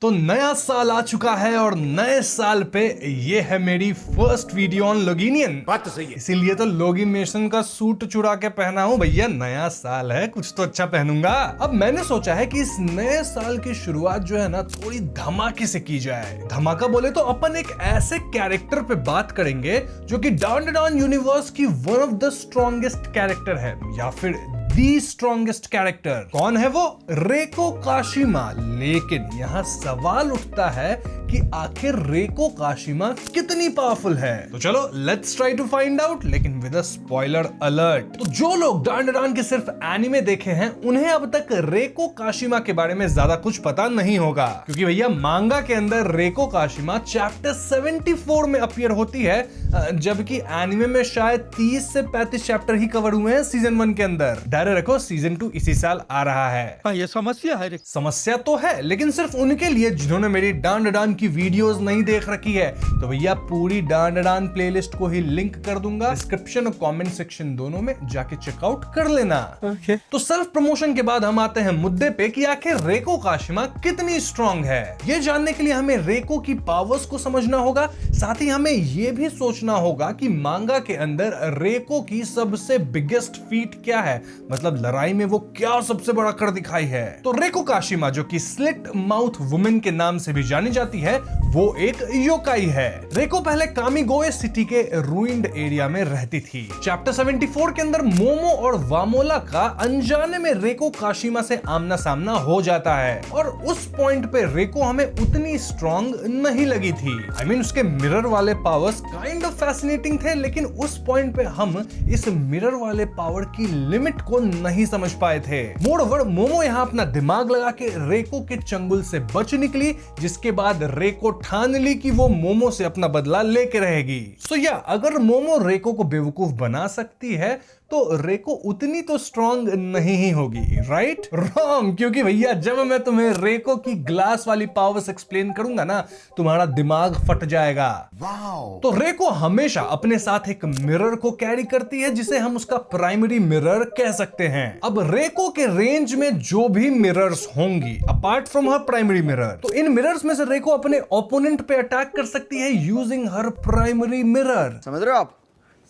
तो नया साल आ चुका है और नए साल पे ये है मेरी फर्स्ट वीडियो ऑन लोगिनियन। बात तो सही है। इसीलिए तो लोगिनेशन का सूट चुरा के पहना हूं। भैया नया साल है, कुछ तो अच्छा पहनूंगा। अब मैंने सोचा है कि इस नए साल की शुरुआत जो है ना थोड़ी धमाके से की जाए। धमाका बोले तो अपन एक ऐसे कैरेक्टर पे बात करेंगे जो कि डाउन यूनिवर्स की one of the strongest character है, या फिर दी स्ट्रॉन्गेस्ट कैरेक्टर। कौन है वो? रेको काशिमा। लेकिन यहाँ सवाल उठता है कि आखिर रेको काशिमा कितनी पावरफुल है। तो चलो let's try to find out, लेकिन विद अ स्पॉइलर अलर्ट। तो जो लोग डान के सिर्फ एनिमे देखे हैं उन्हें अब तक रेको काशिमा के बारे में ज्यादा कुछ पता नहीं होगा, क्योंकि भैया मांगा के अंदर रेको काशिमा चैप्टर 74 में अपीयर होती है, जबकि एनिमे में शायद 30 से 35 चैप्टर ही कवर हुए हैं सीजन 1 के अंदर। डरे रखो सीजन 2 इसी साल आ रहा है। ये समस्या है रे। समस्या तो है, लेकिन सिर्फ उनके लिए जिन्होंने मेरी डान की वीडियोस नहीं देख रखी है। तो भैया पूरी डान प्लेलिस्ट को ही लिंक कर दूंगा डिस्क्रिप्शन और कमेंट सेक्शन दोनों में, जाके चेकआउट कर लेना। तो सेल्फ प्रमोशन के बाद हम आते हैं मुद्दे पे कि आखिर रेको काशिमा कितनी स्ट्रॉन्ग है। ये जानने के लिए हमें रेको की पावर्स को समझना होगा, साथ ही हमें ये भी सोचना होगा कि मांगा के अंदर रेको की सबसे बिगेस्ट फीट क्या है, मतलब लड़ाई में वो क्या सबसे बड़ा कर दिखाई है। तो रेको काशिमा जो कि स्लिट माउथ वुमेन के नाम से भी जानी जाती है, वो एक योकाई है। रेको पहले कामिगोए सिटी के रूइंड एरिया में रहती थी। चैप्टर 74 के अंदर मोमो और वामोला का अनजाने में रेको काशिमा से आमना सामना हो जाता है, और उस पॉइंट पे रेको हमें उतनी स्ट्रॉन्ग नहीं लगी थी। I mean, उसके मिरर वाले पावर्स काइंड ऑफ फैसिनेटिंग थे, लेकिन उस पॉइंट पे हम इस मिरर वाले पावर की लिमिट को नहीं समझ पाए थे। मोreover, मोमो यहाँ अपना दिमाग लगा के रेको के चंगुल से बच निकली, जिसके बाद रेको ठान ली कि वो मोमो से अपना बदला लेके रहेगी। सो या अगर मोमो रेको को बेवकूफ बना सकती है तो रेको उतनी तो स्ट्रॉन्ग नहीं ही होगी, राइट? रॉन्ग, क्योंकि भैया जब मैं तुम्हें रेको की ग्लास वाली पावर्स एक्सप्लेन करूंगा ना, तुम्हारा दिमाग फट जाएगा। तो रेको हमेशा अपने साथ एक मिरर को कैरी करती है, जिसे हम उसका प्राइमरी मिरर कह सकते हैं। अब रेको के रेंज में जो भी मिरर्स होंगी apart from her primary mirror, तो इन मिरर्स में से रेको अपने ओपोनेंट पे अटैक कर सकती है यूजिंग हर प्राइमरी मिरर। समझ रहे हो आप?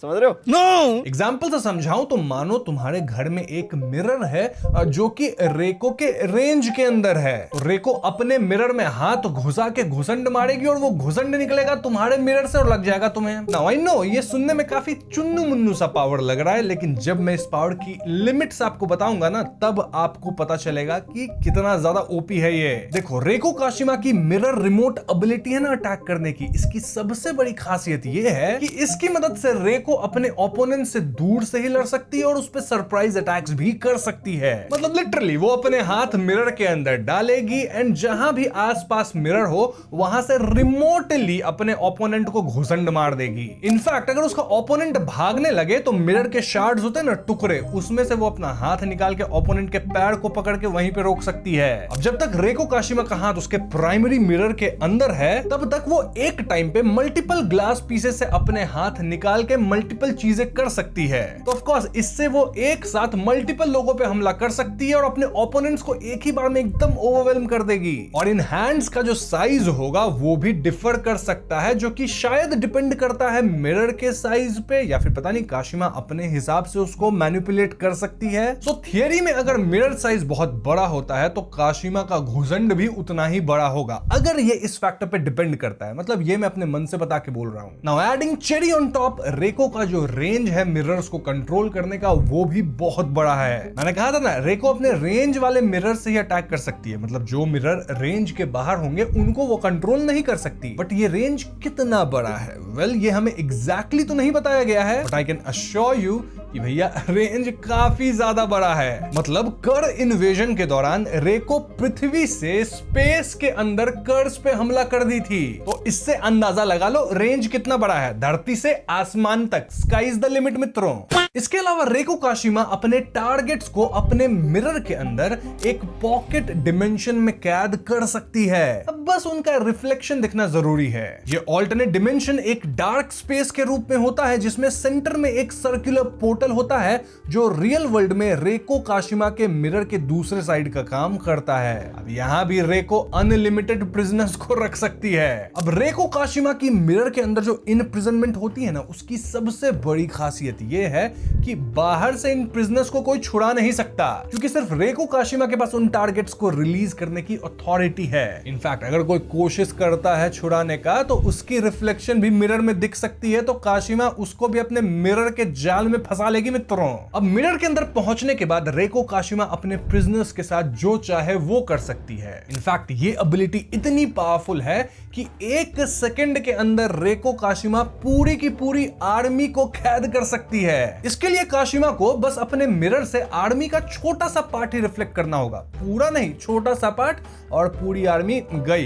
समझ रहे हो? नो एग्जाम्पल से समझाऊं तो मानो तुम्हारे घर में एक मिरर है जो कि रेको के रेंज के अंदर है। तो रेको अपने मिरर में हाथ घुसा के घुसंड मारेगी और वो घुसंड निकलेगा तुम्हारे मिरर से और लग जाएगा तुम्हें। नाउ आई नो ये सुनने में काफी चुन्नू मुन्नू सा पावर लग रहा है, लेकिन जब मैं इस पावर की लिमिट्स आपको बताऊंगा ना, तब आपको पता चलेगा कि कितना ज्यादा ओपी है ये। देखो, रेको काशिमा की मिरर रिमोट एबिलिटी है ना अटैक करने की, इसकी सबसे बड़ी खासियत ये है कि इसकी मदद से रेको अपने ओपोनेंट से दूर से ही लड़ सकती है और उस पे सरप्राइज अटैक्स भी कर सकती है। मतलब लिटरली वो अपने हाथ मिरर के अंदर डालेगी एंड जहां भी आसपास मिरर हो वहां से रिमोटली अपने ओपोनेंट को घुसंड मार देगी। इनफैक्ट अगर उसका ओपोनेंट भागने लगे तो मिरर के शार्ड्स होते हैं ना, टुकड़े, उसमें से वो अपना हाथ निकाल के ओपोनेंट के पैर को पकड़ के वहीं पे रोक सकती है। अब जब तक रेको काशिमा का हाथ उसके प्राइमरी मिरर के अंदर है, तब तक वो एक टाइम पे मल्टीपल ग्लास पीसेस से अपने हाथ निकाल के मल्टीपल चीजें कर सकती है। तो ऑफ कोर्स इससे वो एक साथ मल्टीपल लोगों पे हमला कर सकती है और अपने ओपोनेंट्स को एक ही बार में एकदम ओवरवेल्म कर देगी। और इन हैंड्स का जो साइज होगा वो भी डिफर कर सकता है, जो कि शायद डिपेंड करता है मिरर के साइज पे, या फिर पता नहीं काशिमा अपने हिसाब से उसको मैनिपुलेट कर सकती है। तो थियरी में अगर मिरर साइज बहुत बड़ा होता है तो काशिमा का घुसंड भी उतना ही बड़ा होगा, अगर ये इस फैक्टर पे डिपेंड करता है। मतलब ये मैं अपने मन से बता के बोल रहा हूं। Now adding cherry on top, रेको का जो रेंज है मिरर्स को कंट्रोल करने का वो भी बहुत बड़ा है। मैंने कहा था ना, रेको अपने रेंज वाले मिरर से ही अटैक कर सकती है। मतलब जो मिरर रेंज के बाहर होंगे उनको वो कंट्रोल नहीं कर सकती। बट ये रेंज कितना बड़ा है, वेल ये हमें एग्जैक्टली तो नहीं बताया गया है, but I can assure you कि भैया रेंज काफी ज्यादा बड़ा है। मतलब कर इन्वेजन के दौरान रेको पृथ्वी से स्पेस के अंदर कर्स पे हमला कर दी थी। तो इससे अंदाजा लगा लो रेंज कितना बड़ा है, धरती से आसमान तक, स्काई इज द लिमिट मित्रों। इसके अलावा रेको काशिमा अपने टारगेट्स को अपने मिरर के अंदर एक पॉकेट डिमेंशन में कैद कर सकती है। अब बस उनका रिफ्लेक्शन दिखना जरूरी है। ये ऑल्टरनेट डिमेंशन एक डार्क स्पेस के रूप में होता है, जिसमें सेंटर में एक सर्कुलर पोर्टल पोर्टल होता है जो रियल वर्ल्ड में रेको काशिमा के मिरर के दूसरे साइड का काम करता है। अब यहाँ भी रेको अनलिमिटेड प्रिजनर्स को रख सकती है। अब रेको काशिमा की मिरर के अंदर जो इनप्रिजनमेंट होती है ना, उसकी सबसे बड़ी खासियत ये है कि बाहर से इन प्रिजनर्स को कोई छुड़ा नहीं सकता, क्योंकि सिर्फ रेको काशिमा के पास उन टारगेट्स को रिलीज करने की अथॉरिटी है। इनफैक्ट अगर कोई कोशिश करता है छुड़ाने का तो उसकी रिफ्लेक्शन भी मिरर में दिख सकती है, तो काशिमा उसको भी अपने मिरर के जाल में फंसा लेगी मित्रों। अब मिरर के अंदर पहुंचने के बाद रेको काशिमा अपने प्रिजनर्स के साथ जो चाहे वो कर सकती है। इनफैक्ट ये एबिलिटी इतनी पावरफुल है कि 1 सेकंड के अंदर रेको काशिमा पूरी की पूरी आर्मी को कैद कर सकती है। इसके लिए काशिमा को बस अपने मिरर से आर्मी का छोटा सा पार्ट ही रिफ्लेक्ट करना होगा, पूरा नहीं, छोटा सा पार्ट, और पूरी आर्मी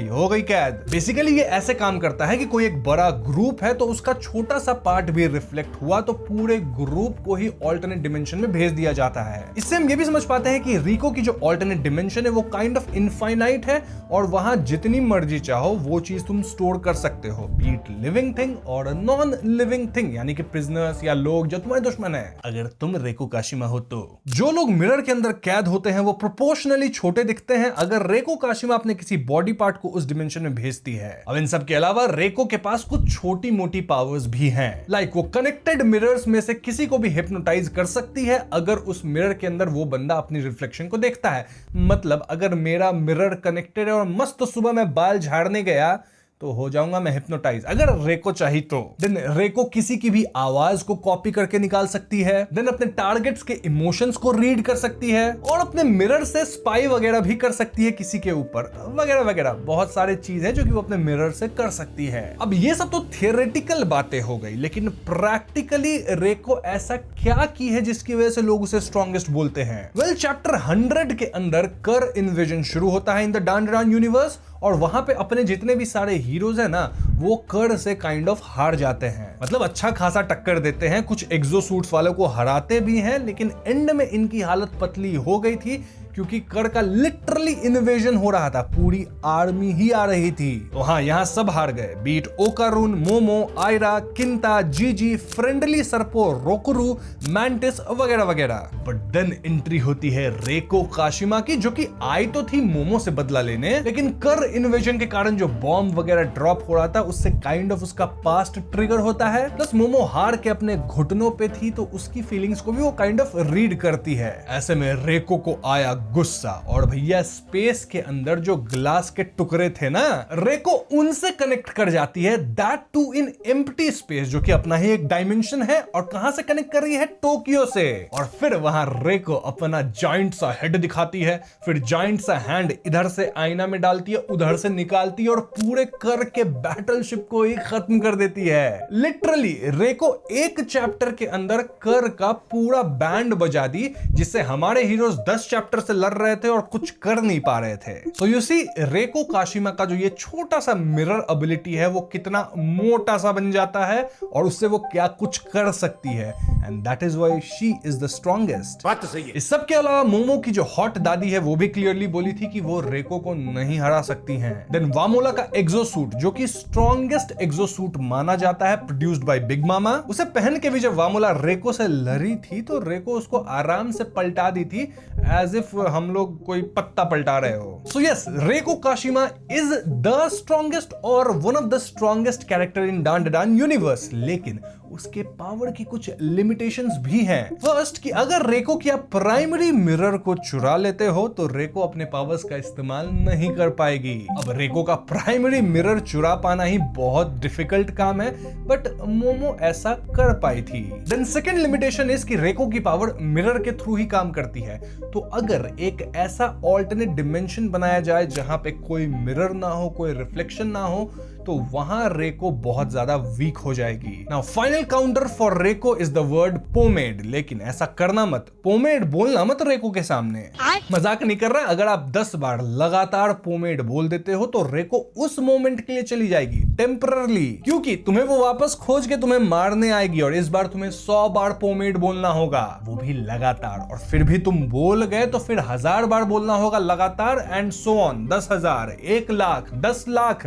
हो गई कैद। बेसिकली ये ऐसे काम करता है कि कोई एक बड़ा ग्रुप है तो उसका छोटा सा पार्ट भी रिफ्लेक्ट हुआ तो पूरे ग्रुप को ही ऑल्टरनेट डिमेंशन में भेज दिया जाता है। इससे हम ये भी समझ पाते हैं कि रिको की जो ऑल्टरनेट डिमेंशन है वो काइंड ऑफ इनफाइनाइट है और वहां जितनी मर्जी चाहो वो चीज तुम स्टोर कर सकते हो, बी इट लिविंग थिंग और नॉन लिविंग थिंग, यानी कि प्रिजनर्स या लोग जो तुम्हारे दुश्मन है। अगर तुम रेको काशिमा हो तो जो लोग मिरर के अंदर कैद होते हैं वो प्रोपोर्शनली छोटे दिखते हैं अगर रेको काशिमा अपने किसी बॉडी पार्ट को उस डिमेंशन में भेजती है। अब इन सब के अलावा रेको के पास कुछ छोटी मोटी पावर्स भी हैं, लाइक वो कनेक्टेड मिरर्स में से किसी को भी हिप्नोटाइज कर सकती है अगर उस मिरर के अंदर वो बंदा अपनी रिफ्लेक्शन को देखता है। मतलब अगर मेरा मिरर कनेक्टेड है और मस्त सुबह मैं बाल झाड़ने गया तो हो जाऊंगा मैं हिप्नोटाइज, अगर रेको चाहिए तो। देन रेको किसी की भी आवाज को कॉपी करके निकाल सकती है, देन अपने टारगेट्स के इमोशंस को रीड कर सकती है और अपने मिरर से स्पाई वगैरह भी कर सकती है किसी के ऊपर, वगैरह वगैरह बहुत सारे चीज है जो कि वो अपने मिरर से कर सकती है। अब ये सब तो थियोरेटिकल बातें हो गई, लेकिन प्रैक्टिकली रेको ऐसा क्या की है जिसकी वजह से लोग उसे स्ट्रॉन्गेस्ट बोलते हैं? वेल, चैप्टर 100 के अंदर कर इन्वेजन शुरू होता है इन द डांडान यूनिवर्स और वहां पे अपने जितने भी सारे हीरोज है ना वो कर से काइंड ऑफ हार जाते हैं, मतलब अच्छा खासा टक्कर देते हैं, कुछ एक्सो सूट्स वालों को हराते भी हैं, लेकिन एंड में इनकी हालत पतली हो गई थी क्योंकि कर का लिटरली इन्वेजन हो रहा था, पूरी आर्मी ही आ रही थी। तो हाँ, यहाँ सब हार गए, बीट ओकारून, मोमो, आयरा, किंता, जीजी, फ्रेंडली सर्पो, रोकुरू, मैंटिस वगैरह वगैरह। बट देन एंट्री होती है रेको काशिमा की, जो कि आई तो थी मोमो से बदला लेने, लेकिन कर इन्वेजन के कारण जो बॉम्ब वगैरह ड्रॉप हो रहा था उससे काइंड ऑफ उसका पास्ट ट्रिगर होता है। प्लस मोमो हार के अपने घुटनों पे थी तो उसकी फीलिंग्स को भी वो काइंड ऑफ रीड करती है। ऐसे में रेको को आया गुस्सा और भैया स्पेस के अंदर जो ग्लास के टुकड़े थे ना, रेको उनसे कनेक्ट कर जाती है, that too in empty space, जो कि अपना ही एक डायमेंशन है। और कहां से कनेक्ट कर रही है? टोक्यो से। और फिर वहां रेको अपना जाइंट सा हेड दिखाती है, फिर जाइंट सा हैंड इधर से आईना में डालती है, उधर से निकालती है और पूरे कर के बैटलशिप को ही खत्म कर देती है। लिटरली रेको एक चैप्टर के अंदर कर का पूरा बैंड बजा दी, जिससे हमारे हीरोज 10 चैप्टर से लड़ रहे थे और कुछ कर नहीं पा रहे थे। सो यू सी, रेको काशिमा का जो ये छोटा सा मिरर एबिलिटी है वो कितना मोटा सा बन जाता है और उससे वो क्या कुछ कर सकती है, and that is why she is the strongest. बात तो सही है। इस सब के अलावा मोमो की जो हॉट दादी है वो भी क्लियरली बोली थी कि वो रेको को नहीं हरा सकती हैं। देन वामोला का एक्सोसूट, जो कि स्ट्रॉन्गेस्ट एक्सोसूट माना जाता है, प्रोड्यूस्ड बाय बिग मामा, उसे पहन के भी जब वामोला रेको से लड़ी थी तो रेको उसको आराम से पलटा दी थी, एज इफ हम लोग कोई पत्ता पलटा रहे हो। So yes, Reiko Kashima is the strongest और one of the strongest character in Dandan universe, लेकिन उसके पावर की कुछ लिमिटेशंस भी हैं। फर्स्ट, कि अगर रेको की आप प्राइमरी मिरर को चुरा लेते हो तो रेको अपने पावर्स का इस्तेमाल नहीं कर पाएगी। अब रेको का प्राइमरी मिरर चुरा पाना ही बहुत डिफिकल्ट काम है, बट मोमो ऐसा कर पाई थी। देन सेकंड लिमिटेशन इज कि रेको की पावर मिरर के थ्रू ही काम करती है, तो अगर एक ऐसा ऑल्टरनेट डिमेंशन बनाया जाए जहां पे कोई मिरर ना हो, कोई रिफ्लेक्शन ना हो, तो वहां रेको बहुत ज्यादा वीक हो जाएगी। नाउ फाइनल काउंटर फॉर रेको इज द वर्ड पोमेड, लेकिन ऐसा करना मत, पोमेड बोलना मत रेको के सामने। मजाक नहीं कर रहा, अगर आप 10 बार लगातार पोमेड बोल देते हो तो रेको उस मोमेंट के लिए चली जाएगी, टेम्पररली, क्योंकि तुम्हें वो वापस खोज के तुम्हें मारने आएगी और इस बार तुम्हें 100 बार पोमेड बोलना होगा, वो भी लगातार। और फिर भी तुम बोल गए तो फिर 1000 बार बोलना होगा लगातार, and so on, 10,000, 1 lakh, 10 lakh,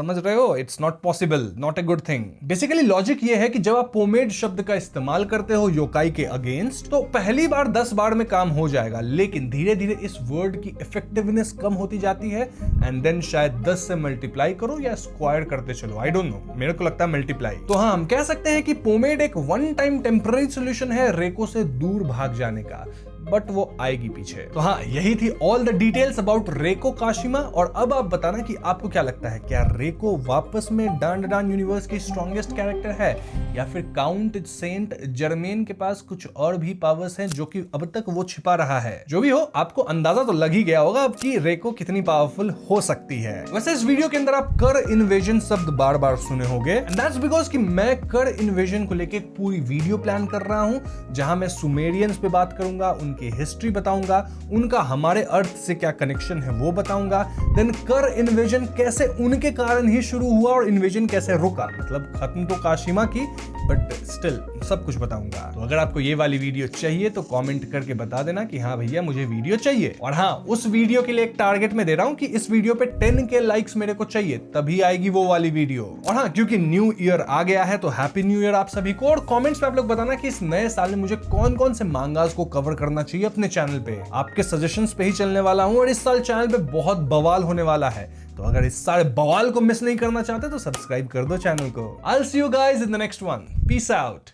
समझ रहे हो? It's not possible, not a good thing. Basically logic ये है कि जब आप पोमेड शब्द का इस्तेमाल करते हो योकाई के अगेंस्ट, तो पहली बार 10 बार में काम हो जाएगा, लेकिन धीरे धीरे इस वर्ड की इफेक्टिवनेस कम होती जाती है एंड देन शायद 10 से मल्टीप्लाई करो या स्क्वायर करते चलो, आई डोंट नो, मेरे को लगता है मल्टीप्लाई। तो हाँ, हम कह सकते हैं कि पोमेड एक वन टाइम टेम्पररी सोल्यूशन है रेको से दूर भाग जाने का, बट वो आएगी पीछे। तो हाँ, यही थी ऑल द डिटेल्स अबाउट रेको काशिमा। और अब आप बताना कि आपको क्या लगता है, क्या रेको वापस में डान डान यूनिवर्स की स्ट्रॉन्गेस्ट कैरेक्टर है, या फिर काउंट सेंट जर्मेन के पास कुछ और भी पावर्स हैं जो कि अब तक वो छिपा रहा है? जो भी हो, आपको अंदाजा तो लग ही गया होगा अब कि रेको कितनी पावरफुल हो सकती है। वैसे इस वीडियो के अंदर आप कर इन्वेजन शब्द बार बार सुने होंगे, एंड दैट्स बिकॉज कि मैं कर इन्वेजन को लेके एक पूरी वीडियो प्लान कर रहा हूं, जहां मैं सुमेरियंस पे बात करूंगा, उनकी हिस्ट्री बताऊंगा, उनका हमारे अर्थ से क्या कनेक्शन है वो बताऊंगा, देन कर इन्वेजन कैसे उनके कारण ही शुरू हुआ और इन्वेजन कैसे रुका, मतलब खत्म तो काशिमा की, बट स्टिल सब कुछ बताऊंगा। तो अगर आपको ये वाली वीडियो चाहिए तो कमेंट करके बता देना कि हाँ भैया मुझे वीडियो चाहिए। और हाँ, उस वीडियो के लिए एक टारगेट मैं दे रहा हूं कि इस वीडियो पे 10K लाइक्स मेरे को चाहिए, तभी आएगी वो वाली वीडियो। और हाँ, क्योंकि न्यू ईयर आ गया है तो हैप्पी न्यू ईयर आप सभी को। और कमेंट्स में आप लोग बताना कि इस नए साल में मुझे कौन कौन से मांगास को कवर करना चाहिए अपने चैनल पे। आपके सजेशंस पे ही चलने वाला हूं और इस साल चैनल पे बहुत बवाल होने वाला है, तो अगर इस सारे बवाल को मिस नहीं करना चाहते तो सब्सक्राइब कर दो चैनल को। I'll see you guys in the next one. Peace out.